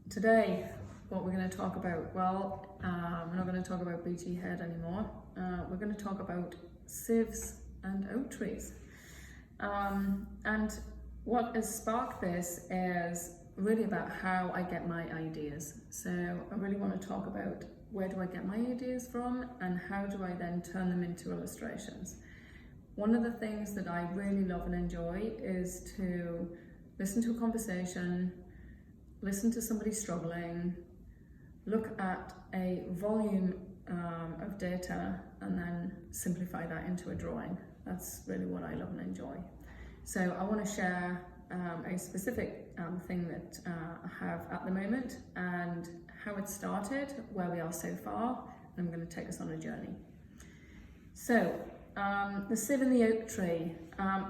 Today, what we're going to talk about, well, we're not going to talk about BT head anymore. We're going to talk about sieves and oak trees. And what has sparked this is really about how I get my ideas. So I really want to talk about where do I get my ideas from and how do I then turn them into illustrations. One of the things that I really love and enjoy is to listen to a conversation, listen to somebody struggling, look at a volume of data and then simplify that into a drawing. That's really what I love and enjoy. So I want to share a specific thing that I have at the moment and how it started, where we are so far, and I'm going to take us on a journey. So the sieve and the oak tree,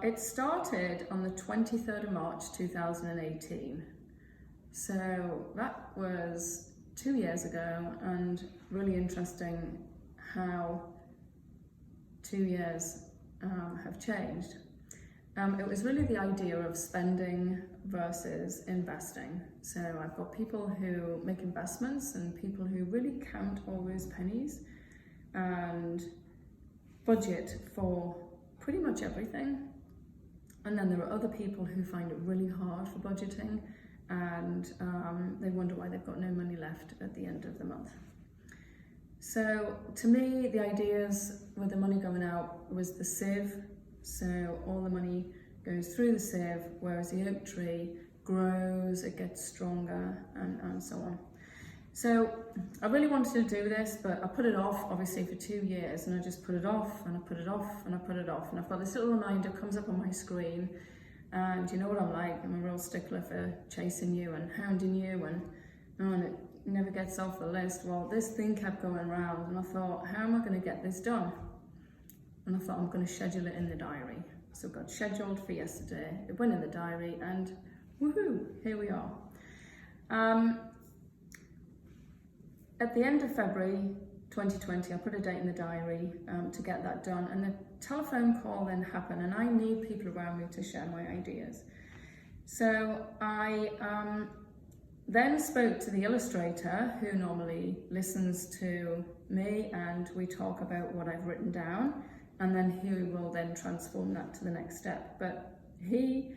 it started on the 23rd of March 2018. So that was 2 years ago, and really interesting how 2 years have changed. It was really the idea of spending versus investing. So I've got people who make investments and people who really count all those pennies and budget for pretty much everything. And then there are other people who find it really hard for budgeting and they wonder why they've got no money left at the end of the month. So to me, the ideas with the money going out was the sieve. So all the money goes through the sieve, whereas the oak tree grows, it gets stronger, and so on. So I really wanted to do this, but I put it off obviously for 2 years, and I just put it off and I put it off and I put it off. And I've got this little reminder comes up on my screen, and you know what I'm like, I'm a real stickler for chasing you and hounding you, and it never gets off the list. Well, this thing kept going round, and I thought, how am I going to get this done? And I thought, I'm going to schedule it in the diary. So it got scheduled for yesterday, it went in the diary, and woohoo, here we are. At the end of February 2020, I put a date in the diary to get that done, and the telephone call then happened, and I need people around me to share my ideas. So I then spoke to the illustrator who normally listens to me, and we talk about what I've written down, and then he will then transform that to the next step. But he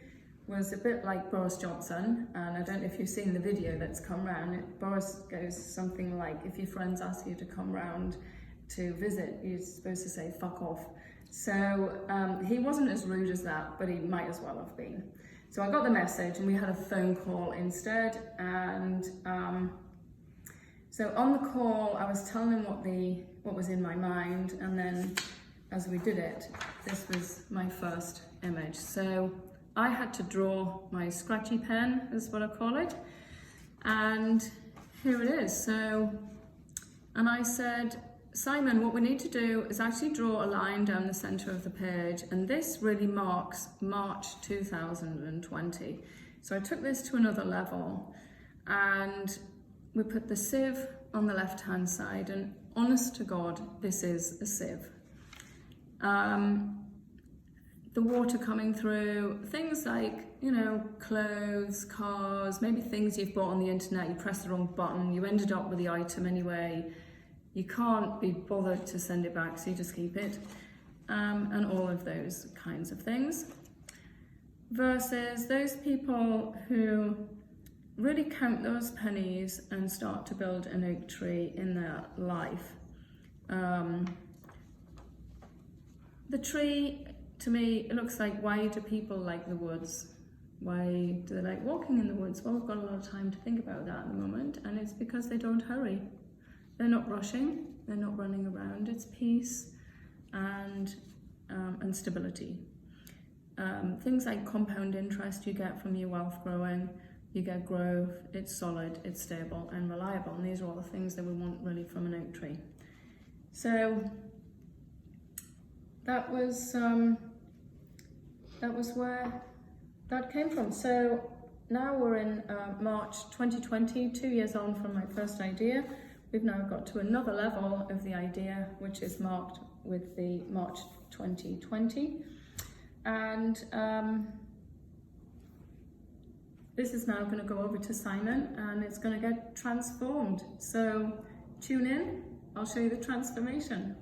was a bit like Boris Johnson, and I don't know if you've seen the video that's come round. Boris goes something like, if your friends ask you to come round to visit, you're supposed to say fuck off. So he wasn't as rude as that, but he might as well have been. So I got the message and we had a phone call instead, and so on the call I was telling him what was in my mind, and then as we did it, this was my first image. So I had to draw my scratchy pen, is what I call it, and here it is. So, and I said, Simon, what we need to do is actually draw a line down the center of the page, and this really marks March 2020. So I took this to another level, and we put the sieve on the left-hand side, and honest to God, this is a sieve. The water coming through, things like, you know, clothes, cars, maybe things you've bought on the internet, you pressed the wrong button, you ended up with the item anyway, you can't be bothered to send it back, so you just keep it, and all of those kinds of things. Versus those people who really count those pennies and start to build an oak tree in their life. The tree, to me, it looks like, why do people like the woods? Why do they like walking in the woods? Well, we've got a lot of time to think about that at the moment, and it's because they don't hurry. They're not rushing, they're not running around. It's peace and stability. Things like compound interest you get from your wealth growing, you get growth, it's solid, it's stable and reliable, and these are all the things that we want really from an oak tree. So that was where that came from. So now we're in March 2020, 2 years on from my first idea. We've now got to another level of the idea, which is marked with the March 2020. And this is now going to go over to Simon and it's going to get transformed. So tune in, I'll show you the transformation.